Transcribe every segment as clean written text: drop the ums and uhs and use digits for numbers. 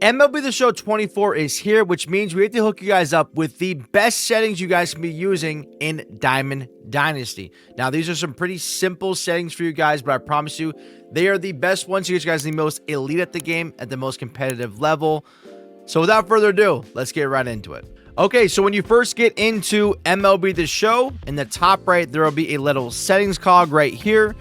MLB The Show 24 is here, which means we have to hook you guys up with the best settings you guys can be using in Diamond Dynasty. Now, these are some pretty simple settings for you guys, but I promise you, they are the best ones to get you guys the most elite at the game, at the most competitive level. So without further ado, let's get right into it. Okay, so when you first get into MLB The Show, in the top right, there will be a little settings cog right here.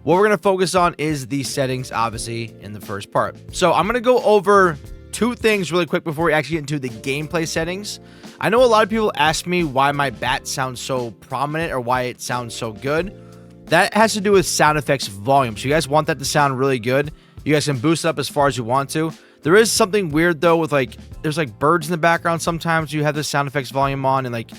What we're going to focus on is the settings, obviously, in the first part. So I'm going to go over two things really quick before we actually get into the gameplay settings. I know a lot of people ask me why my bat sounds so prominent or why it sounds so good. That has to do with sound effects volume. So you guys want that to sound really good, you guys can boost it up as far as you want to. There is something weird though with there's birds in the background sometimes. You have the sound effects volume on and like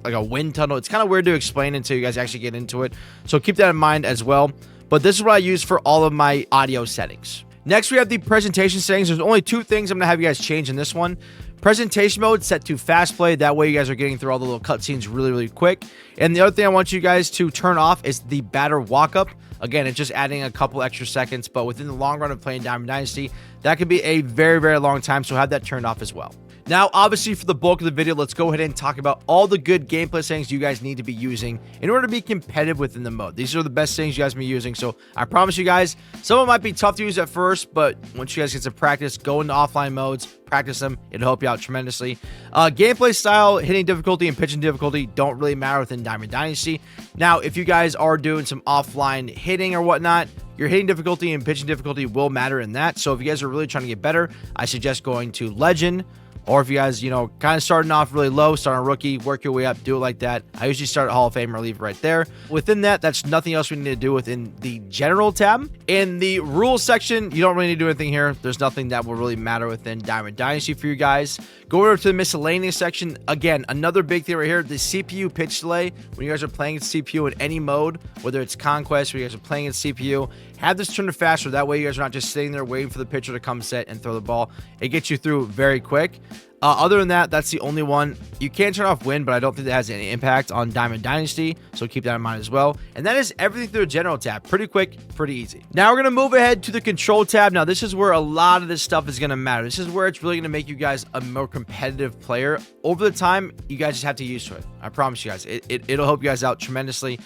a wind tunnel. It's kind of weird to explain until you guys actually get into it. So keep that in mind as well. But this is what I use for all of my audio settings. Next, we have the presentation settings. There's only two things I'm going to have you guys change in this one. Presentation mode set to fast play. That way you guys are getting through all the little cutscenes really quick. And the other thing I want you guys to turn off is the batter walk up. Again, it's just adding a couple extra seconds, but within the long run of playing Diamond Dynasty, that could be a very long time, so have that turned off as well. Now, obviously, for the bulk of the video, let's go ahead and talk about all the good gameplay settings you guys need to be using in order to be competitive within the mode. These are the best things you guys can be using, so I promise you guys, some of them might be tough to use at first, but once you guys get some practice, go into offline modes, practice them, it'll help you out tremendously. Gameplay style, hitting difficulty, and pitching difficulty don't really matter within Diamond Dynasty. Now, if you guys are doing some offline hitting or whatnot, your hitting difficulty and pitching difficulty will matter in that. So if you guys are really trying to get better, I suggest going to Legend. Or if you guys, kind of starting off really low, starting a rookie, work your way up, do it like that. I usually start at Hall of Fame or leave right there. Within that, that's nothing else we need to do within the General tab. In the Rules section, you don't really need to do anything here. There's nothing that will really matter within Diamond Dynasty for you guys. Go over to the Miscellaneous section. Again, another big thing right here, the CPU pitch delay. When you guys are playing CPU in any mode, whether it's Conquest or you guys are playing in CPU, have this turned to faster. That way you guys are not just sitting there waiting for the pitcher to come set and throw the ball. It gets you through very quick. Other than that, that's the only one. You can turn off wind, but I don't think that has any impact on Diamond Dynasty, so keep that in mind as well. And that is everything through the General tab. Pretty quick, pretty easy. Now we're going to move ahead to the Control tab. Now this is where a lot of this stuff is going to matter. This is where it's really going to make you guys a more competitive player. Over the time, you guys just have to get used to it. I promise you guys, it'll help you guys out tremendously.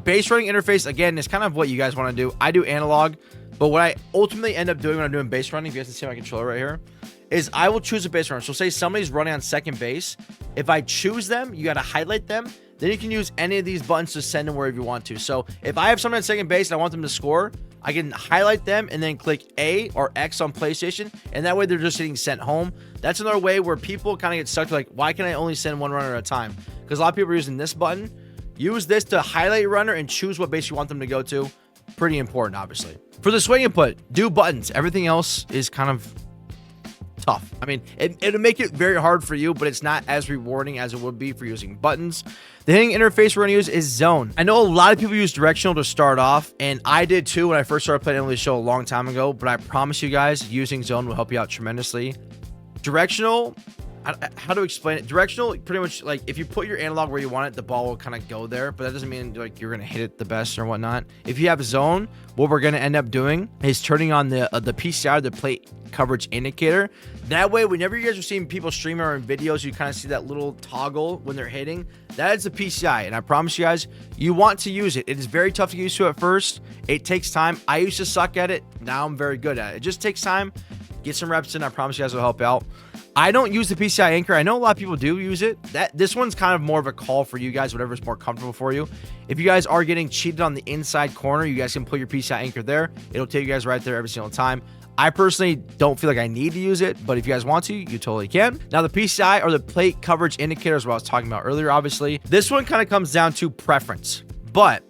Base running interface, again, is kind of what you guys want to do. I do analog, but what I ultimately end up doing when I'm doing base running, if you guys can see my controller right here, is I will choose a base runner. So say somebody's running on second base. If I choose them, you got to highlight them. Then you can use any of these buttons to send them wherever you want to. So if I have someone on second base and I want them to score, I can highlight them and then click A or X on PlayStation. And that way they're just getting sent home. That's another way where people kind of get stuck to why can I only send one runner at a time? Because a lot of people are using this button. Use this to highlight your runner and choose what base you want them to go to. Pretty important, obviously. For the swing input, do buttons. Everything else is kind of tough. I mean, it'll make it very hard for you, but it's not as rewarding as it would be for using buttons. The hitting interface we're going to use is zone. I know a lot of people use directional to start off, and I did too when I first started playing MLB The Show a long time ago, but I promise you guys, using zone will help you out tremendously. Directional, how to explain it? Directional, pretty much if you put your analog where you want it, the ball will kind of go there, but that doesn't mean you're going to hit it the best or whatnot. If you have zone, what we're going to end up doing is turning on the PCI, the plate coverage indicator. That way, whenever you guys are seeing people streaming or in videos, you kind of see that little toggle when they're hitting. That is the PCI, and I promise you guys, you want to use it. It is very tough to get used to at first. It takes time. I used to suck at it. Now I'm very good at it. It just takes time. Get some reps in. I promise you guys will help out. I don't use the PCI anchor. I know a lot of people do use it. This one's kind of more of a call for you guys, whatever's more comfortable for you. If you guys are getting cheated on the inside corner, you guys can put your PCI anchor there. It'll take you guys right there every single time. I personally don't feel like I need to use it, but if you guys want to, you totally can. Now, the PCI or the plate coverage indicator is what I was talking about earlier, obviously. This one kind of comes down to preference, but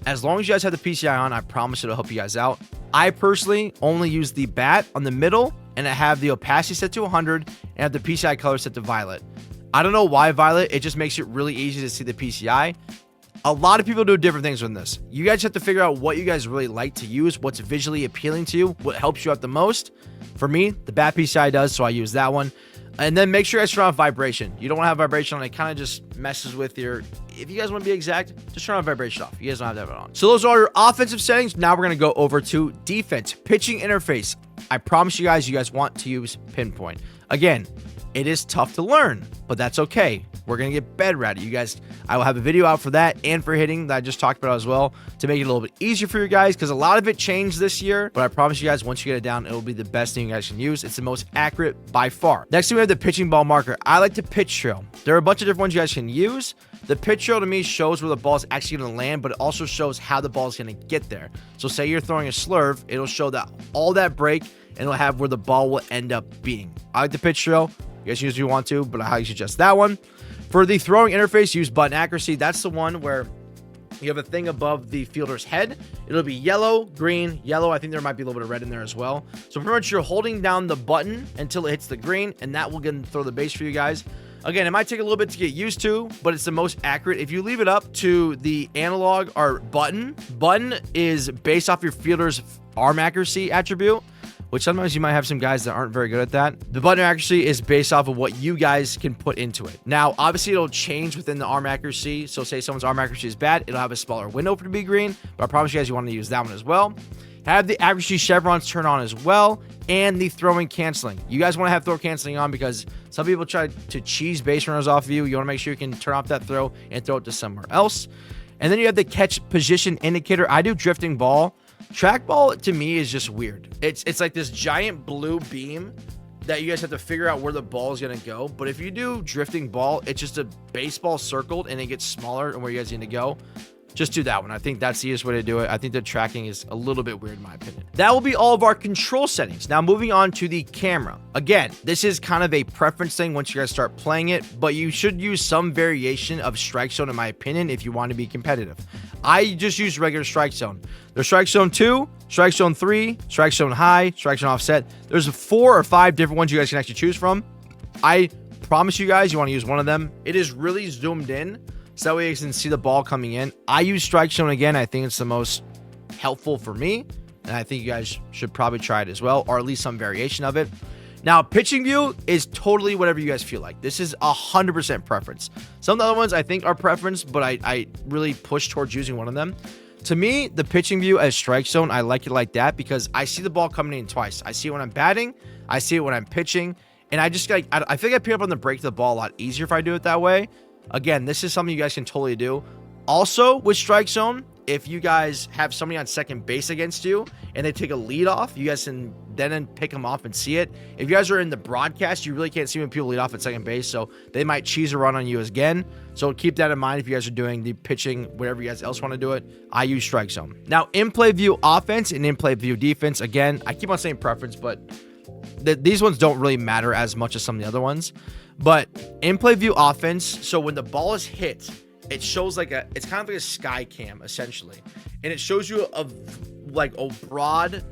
as long as you guys have the PCI on, I promise it'll help you guys out. I personally only use the bat on the middle, and I have the opacity set to 100 and have the PCI color set to violet. I don't know why violet. It just makes it really easy to see the PCI. A lot of people do different things with this. You guys have to figure out what you guys really like to use, what's visually appealing to you, what helps you out the most. For me, the bat PCI does, so I use that one. And then make sure you guys turn off vibration. You don't want to have vibration on. It kind of just messes with your... If you guys want to be exact, just turn off vibration off. You guys don't have to have it on. So those are your offensive settings. Now we're going to go over to defense. Pitching interface. I promise you guys want to use pinpoint. Again, it is tough to learn, but that's okay. We're going to get better at it. You guys, I will have a video out for that and for hitting that I just talked about as well to make it a little bit easier for you guys, because a lot of it changed this year, but I promise you guys, once you get it down, it will be the best thing you guys can use. It's the most accurate by far. Next, we have the pitching ball marker. I like the pitch trail. There are a bunch of different ones you guys can use. The pitch trail to me shows where the ball is actually going to land, but it also shows how the ball is going to get there. So say you're throwing a slurve, it'll show that all that break, and it'll have where the ball will end up being. I like the pitch trail. You guys use if you want to, but I highly suggest that one. For the throwing interface, use button accuracy. That's the one where you have a thing above the fielder's head. It'll be yellow, green, yellow. I think there might be a little bit of red in there as well. So pretty much you're holding down the button until it hits the green, and that will get throw the base for you guys. Again, it might take a little bit to get used to, but it's the most accurate. If you leave it up to the analog or button is based off your fielder's arm accuracy attribute, which sometimes you might have some guys that aren't very good at that. The button accuracy is based off of what you guys can put into it. Now, obviously, it'll change within the arm accuracy. So say someone's arm accuracy is bad, it'll have a smaller window for it to be green, but I promise you guys you want to use that one as well. Have the accuracy chevrons turn on as well, and the throwing canceling. You guys want to have throw canceling on because some people try to cheese base runners off of you. You want to make sure you can turn off that throw and throw it to somewhere else. And then you have the catch position indicator. I do drifting ball. Trackball to me is just weird. It's like this giant blue beam that you guys have to figure out where the ball is going to go. But if you do drifting ball, it's just a baseball circled and it gets smaller and where you guys need to go. Just do that one. I think that's the easiest way to do it. I think the tracking is a little bit weird in my opinion. That will be all of our control settings. Now moving on to the camera. Again, this is kind of a preference thing once you guys start playing it, but you should use some variation of strike zone in my opinion if you want to be competitive. I just use regular strike zone. There's strike zone 2, strike zone 3, strike zone high, strike zone offset. There's 4 or 5 different ones you guys can actually choose from. I promise you guys you want to use one of them. It is really zoomed in, so that way you can see the ball coming in. I use strike zone again. I think it's the most helpful for me, and I think you guys should probably try it as well, or at least some variation of it. Now, pitching view is totally whatever you guys feel like. This is 100% preference. Some of the other ones I think are preference, but I really push towards using one of them. To me, the pitching view as strike zone, I like it like that because I see the ball coming in twice. I see it when I'm batting, I see it when I'm pitching, and I just like I feel like I pick up on the break of the ball a lot easier if I do it that way. Again, this is something you guys can totally do. Also, with strike zone, if you guys have somebody on second base against you and they take a lead off, you guys can then pick them off and see it. If you guys are in the broadcast, you really can't see when people lead off at second base, so they might cheese a run on you again. So keep that in mind if you guys are doing the pitching, whatever you guys else want to do it. I use strike zone. Now, in-play view offense and in-play view defense. Again, I keep on saying preference, but these ones don't really matter as much as some of the other ones. But in-play view offense, so when the ball is hit, it shows it's kind of like a sky cam essentially, and it shows you a broad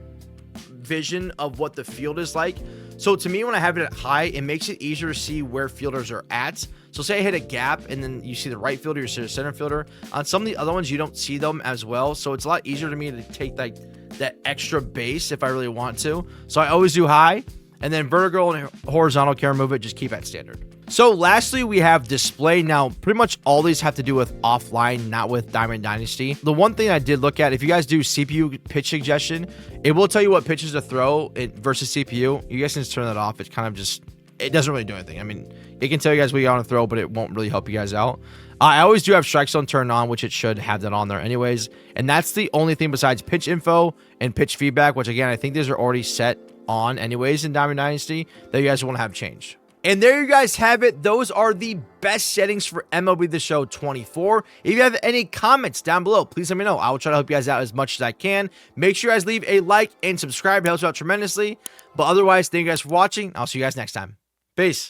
vision of what the field is like. So to me, when I have it at high, it makes it easier to see where fielders are at. So say I hit a gap and then you see the right fielder, you see the center fielder. On some of the other ones, you don't see them as well. So it's a lot easier to me to take that extra base if I really want to. So I always do high, and then vertical and horizontal camera movement, just keep at standard. So lastly, we have display. Now, pretty much all these have to do with offline, not with Diamond Dynasty. The one thing I did look at, if you guys do CPU pitch suggestion, it will tell you what pitches to throw versus CPU. You guys can just turn that off. It's kind of just, it doesn't really do anything. I mean, it can tell you guys what you want to throw, but it won't really help you guys out. I always do have strike zone turned on, which it should have that on there anyways. And that's the only thing besides pitch info and pitch feedback, which again, I think these are already set on anyways in Diamond Dynasty that you guys want to have changed. And there you guys have it. Those are the best settings for MLB The Show 24. If you have any comments down below, please let me know. I will try to help you guys out as much as I can. Make sure you guys leave a like and subscribe. It helps out tremendously. But otherwise, thank you guys for watching. I'll see you guys next time. Peace.